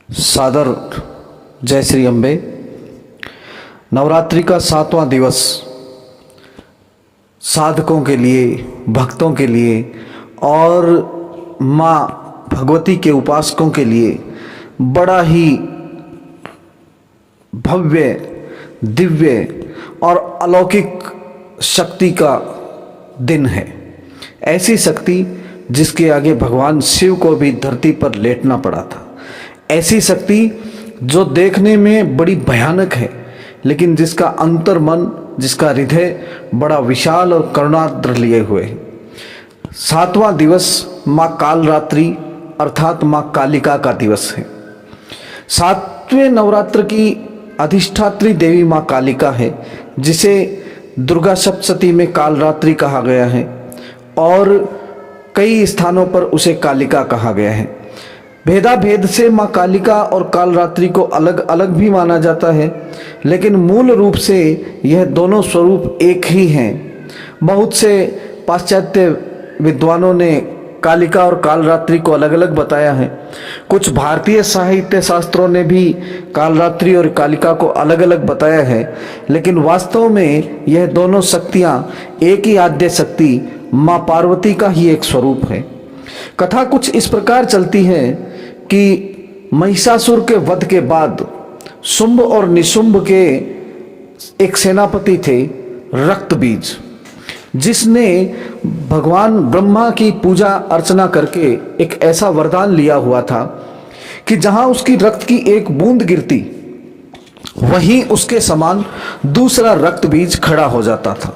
सादर जय श्री अम्बे। नवरात्रि का 7वां दिवस साधकों के लिए, भक्तों के लिए और माँ भगवती के उपासकों के लिए बड़ा ही भव्य, दिव्य और अलौकिक शक्ति का दिन है। ऐसी शक्ति जिसके आगे भगवान शिव को भी धरती पर लेटना पड़ा था। ऐसी शक्ति जो देखने में बड़ी भयानक है, लेकिन जिसका अंतर मन, जिसका हृदय बड़ा विशाल और करुणाद्र लिए हुए है। 7वां दिवस माँ कालरात्रि अर्थात माँ कालिका का दिवस है। 7वें नवरात्र की अधिष्ठात्री देवी माँ कालिका है, जिसे दुर्गा सप्तशती में कालरात्रि कहा गया है और कई स्थानों पर उसे कालिका कहा गया है। भेदा भेद से माँ कालिका और कालरात्रि को अलग अलग भी माना जाता है, लेकिन मूल रूप से यह दोनों स्वरूप एक ही हैं। बहुत से पाश्चात्य विद्वानों ने कालिका और कालरात्रि को अलग अलग बताया है। कुछ भारतीय साहित्य शास्त्रों ने भी कालरात्रि और कालिका को अलग अलग बताया है, लेकिन वास्तव में यह दोनों शक्तियाँ एक ही आद्य शक्ति माँ पार्वती का ही एक स्वरूप है। कथा कुछ इस प्रकार चलती है कि महिषासुर के वध के बाद शुंभ और निशुंभ के एक सेनापति थे रक्तबीज, जिसने भगवान ब्रह्मा की पूजा अर्चना करके एक ऐसा वरदान लिया हुआ था कि जहां उसकी रक्त की एक बूंद गिरती, वहीं उसके समान दूसरा रक्तबीज खड़ा हो जाता था।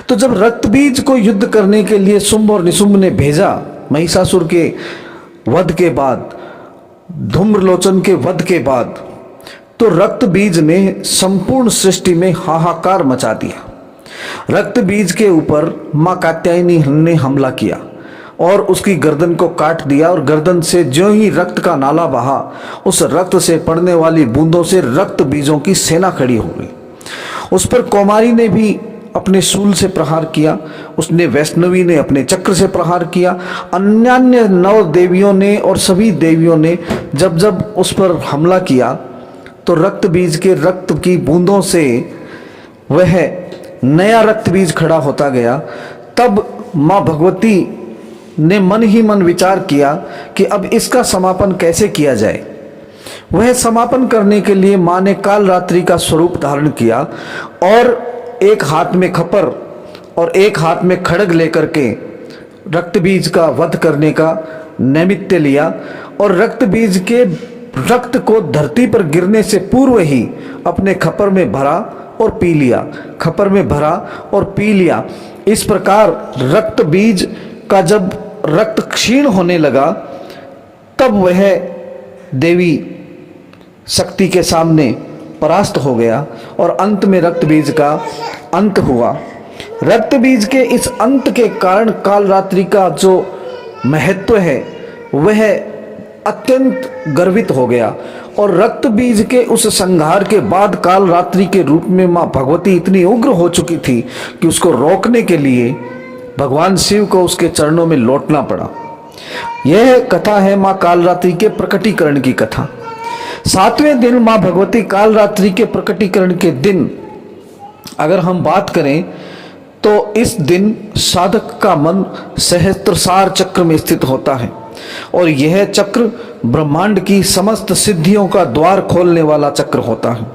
तो जब रक्तबीज को युद्ध करने के लिए शुंभ और निशुंभ ने भेजा महिषासुर के वध के बाद, धूम्रलोचन के वध के बाद, तो रक्तबीज ने संपूर्ण सृष्टि में हाहाकार मचा दिया। रक्तबीज के ऊपर माँ कात्यायनी ने हमला किया और उसकी गर्दन को काट दिया, और गर्दन से ज्यों ही रक्त का नाला बहा, उस रक्त से पड़ने वाली बूंदों से रक्त बीजों की सेना खड़ी हो गई। उस पर कौमारी ने भी अपने शूल से प्रहार किया, उसने वैष्णवी ने अपने चक्र से प्रहार किया, अन्य 9 देवियों ने और सभी देवियों ने जब जब उस पर हमला किया, तो रक्त बीज के रक्त की बूंदों से वह नया रक्त बीज खड़ा होता गया। तब माँ भगवती ने मन ही मन विचार किया कि अब इसका समापन कैसे किया जाए। वह समापन करने के लिए माँ ने कालरात्रि का स्वरूप धारण किया और एक हाथ में खपर और एक हाथ में खड्ग लेकर के रक्तबीज का वध करने का नैमित्य लिया, और रक्तबीज के रक्त को धरती पर गिरने से पूर्व ही अपने खपर में भरा और पी लिया, खपर में भरा और पी लिया। इस प्रकार रक्तबीज का जब रक्त क्षीण होने लगा, तब वह देवी शक्ति के सामने परास्त हो गया और अंत में रक्तबीज का अंत हुआ। रक्तबीज के इस अंत के कारण कालरात्रि का जो महत्व है वह अत्यंत गर्वित हो गया, और रक्तबीज के उस संहार के बाद कालरात्रि के रूप में माँ भगवती इतनी उग्र हो चुकी थी कि उसको रोकने के लिए भगवान शिव को उसके चरणों में लौटना पड़ा। यह कथा है माँ कालरात्रि के प्रकटीकरण की कथा। 7वें दिन माँ भगवती कालरात्रि के प्रकटीकरण के दिन अगर हम बात करें, तो इस दिन साधक का मन सहस्त्रसार चक्र में स्थित होता है, और यह चक्र ब्रह्मांड की समस्त सिद्धियों का द्वार खोलने वाला चक्र होता है।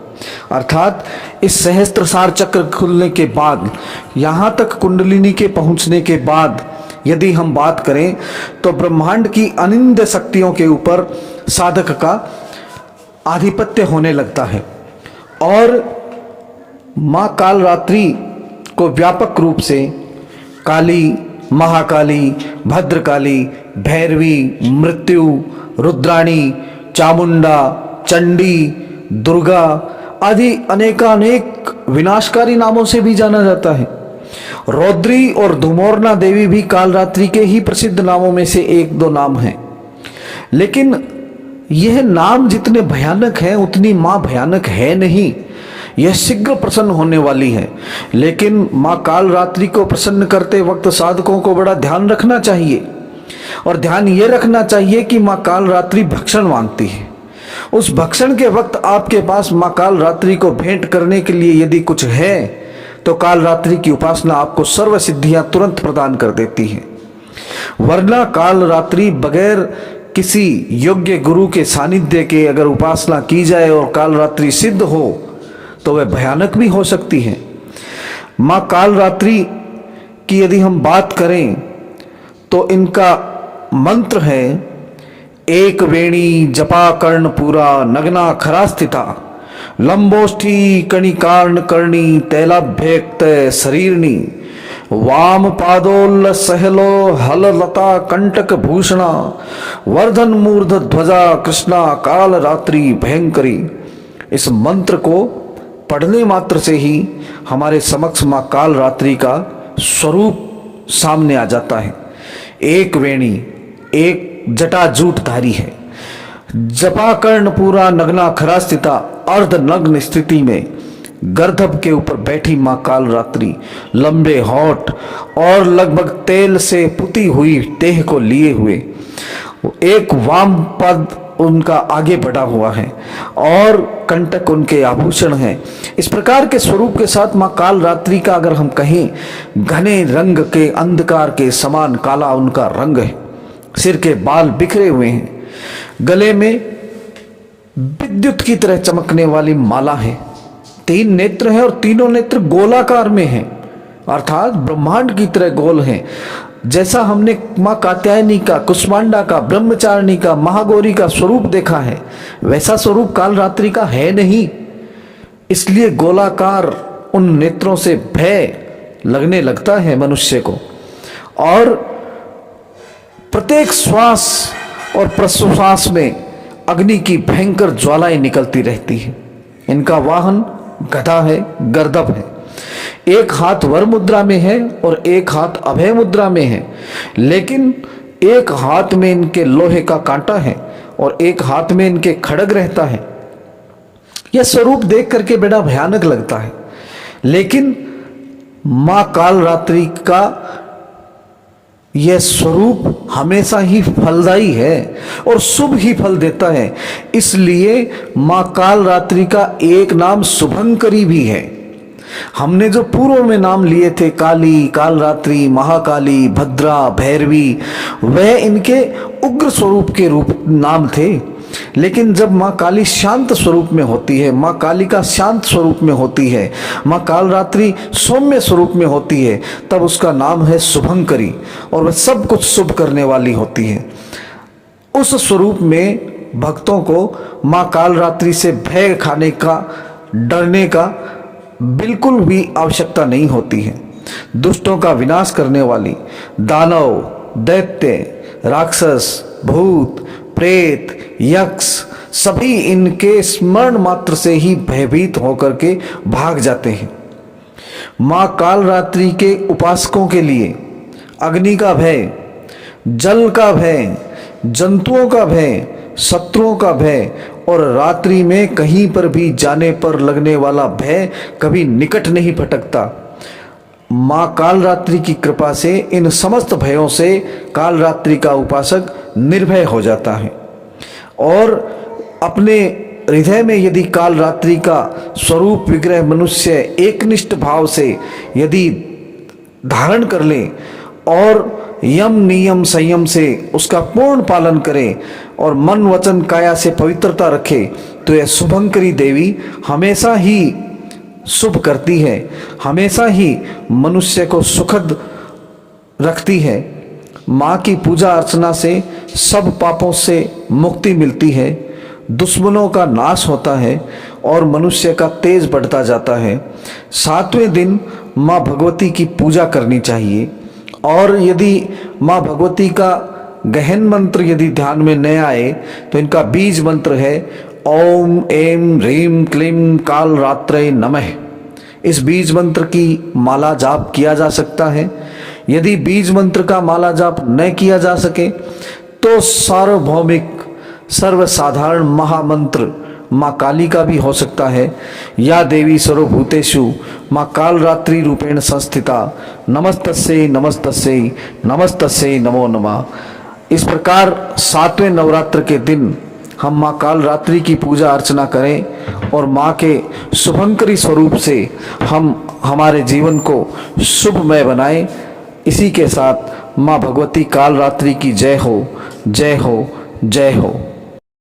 अर्थात इस सहस्त्रसार चक्र खुलने के बाद, यहाँ तक कुंडलिनी के पहुँचने के बाद यदि हम बात करें, तो ब्रह्मांड की अनिंद शक्तियों के ऊपर साधक का आधिपत्य होने लगता है, और माँ कालरात्रि को व्यापक रूप से काली, महाकाली, भद्रकाली, भैरवी, मृत्यु, रुद्राणी, चामुंडा, चंडी, दुर्गा आदि अनेकानेक विनाशकारी नामों से भी जाना जाता है। रौद्री और धुमोरना देवी भी कालरात्रि के ही प्रसिद्ध नामों में से 1-2 नाम हैं, लेकिन यह नाम जितने भयानक हैं उतनी माँ भयानक है नहीं। यह शीघ्र प्रसन्न होने वाली है, लेकिन माँ कालरात्रि को प्रसन्न करते वक्त साधकों को बड़ा ध्यान रखना चाहिए, और ध्यान ये रखना चाहिए कि माँ कालरात्रि भक्षण मांगती है, उस भक्षण के वक्त आपके पास माँ काल रात्रि को भेंट करने के लिए यदि कुछ है तो काल रात्रि की उपासना आपको सर्व सिद्धियां तुरंत प्रदान कर देती है। वरना काल रात्रि बगैर किसी योग्य गुरु के सानिध्य के अगर उपासना की जाए और काल रात्रि सिद्ध हो तो वह भयानक भी हो सकती है। माँ काल रात्रि की यदि हम बात करें तो इनका मंत्र है, एक वेणी जपा कर्ण पूरा नग्ना खरा स्थिता, लंबोष्ठी कणिकार्ण कर्णी तैलाभ्यक्त शरीरनी, वाम पादोल सहलो हल लता कंटक भूषणा, वर्धन मूर्ध ध्वजा कृष्णा काल रात्रि भयंकरी। इस मंत्र को पढ़ने मात्र से ही हमारे समक्ष माँ काल रात्रि का स्वरूप सामने आ जाता है। एक वेणी, एक जटाजूटधारी है, जपाकर्ण पूरा नग्ना खरा स्थिता, अर्ध नग्न स्थिति में गर्दभ के ऊपर बैठी माँ काल रात्रि लंबे होठ और लगभग तेल से पुती हुई देह को लिए हुए, एक वाम पद उनका आगे बढ़ा हुआ है और कंटक उनके आभूषण हैं। इस प्रकार के स्वरूप के साथ माँ काल रात्रि का अगर हम कहें, घने रंग के अंधकार के समान काला उनका रंग है, सिर के बाल बिखरे हुए हैं, गले में विद्युत की तरह चमकने वाली माला है, 3 नेत्र हैं और तीनों नेत्र गोलाकार में हैं, अर्थात ब्रह्मांड की तरह गोल हैं। जैसा हमने माँ कात्यायनी का, कुष्मांडा का, ब्रह्मचारिणी का, महागौरी का स्वरूप देखा है, वैसा स्वरूप काल रात्रि का है नहीं। इसलिए गोलाकार उन नेत्रों से भय लगने लगता है मनुष्य को, और प्रत्येक श्वास और प्रश्वास में अग्नि की भयंकर ज्वालाएं निकलती रहती है। इनका वाहन गधा है, गर्दभ है, एक हाथ वर मुद्रा में है और एक हाथ अभय मुद्रा में है, लेकिन एक हाथ में इनके लोहे का कांटा है और एक हाथ में इनके खड्ग रहता है। यह स्वरूप देख करके बड़ा भयानक लगता है, लेकिन मां काल रात्रि का यह स्वरूप हमेशा ही फलदायी है और शुभ ही फल देता है। इसलिए मां काल रात्रि का एक नाम शुभंकरी भी है। हमने जो पूर्व में नाम लिए थे, काली, काल रात्रि, महाकाली, भद्रा, भैरवी, वह इनके उग्र स्वरूप के रूप नाम थे। लेकिन जब माँ काली शांत स्वरूप में होती है, माँ काली का शांत स्वरूप में होती है, माँ काल रात्रि सौम्य स्वरूप में होती है, तब उसका नाम है शुभंकरी और वह सब कुछ शुभ करने वाली होती है। उस स्वरूप में भक्तों को माँ काल रात्रि से भय खाने का, डरने का बिल्कुल भी आवश्यकता नहीं होती है। दुष्टों का विनाश करने वाली, दानव, दैत्य, राक्षस, भूत, प्रेत, यक्ष सभी इनके स्मरण मात्र से ही भयभीत होकर के भाग जाते हैं। मां काल रात्रि के उपासकों के लिए अग्नि का भय, जल का भय, जंतुओं का भय, शत्रुओं का भय और रात्रि में कहीं पर भी जाने पर लगने वाला भय कभी निकट नहीं भटकता। मां काल रात्रि की कृपा से इन समस्त भयों से काल रात्रि का उपासक निर्भय हो जाता है और अपने हृदय में यदि काल रात्रि का स्वरूप विग्रह मनुष्य एकनिष्ठ भाव से यदि धारण कर ले और यम नियम संयम से उसका पूर्ण पालन करे और मन वचन काया से पवित्रता रखे, तो यह शुभंकरी देवी हमेशा ही शुभ करती है, हमेशा ही मनुष्य को सुखद रखती है। माँ की पूजा अर्चना से सब पापों से मुक्ति मिलती है, दुश्मनों का नाश होता है और मनुष्य का तेज बढ़ता जाता है। 7वें दिन माँ भगवती की पूजा करनी चाहिए और यदि माँ भगवती का गहन मंत्र यदि ध्यान में न आए तो इनका बीज मंत्र है ओम ऐं ह्रीं क्लीं काल रात्रे नमः। इस बीज मंत्र की माला जाप किया जा सकता है। यदि बीज मंत्र का माला जाप न किया जा सके तो सार्वभौमिक सर्वसाधारण महामंत्र माँ काली का भी हो सकता है। या देवी सर्वभूतेषु माँ काल रात्रि रूपेण संस्थिता नमस्तस्यै नमस्तस्यै नमस्तस्यै नमो नमः। इस प्रकार 7वें नवरात्र के दिन हम माँ काल रात्रि की पूजा अर्चना करें और माँ के शुभंकरी स्वरूप से हम हमारे जीवन को शुभमय बनाएं। इसी के साथ माँ भगवती काल रात्रि की जय हो, जय हो, जय हो।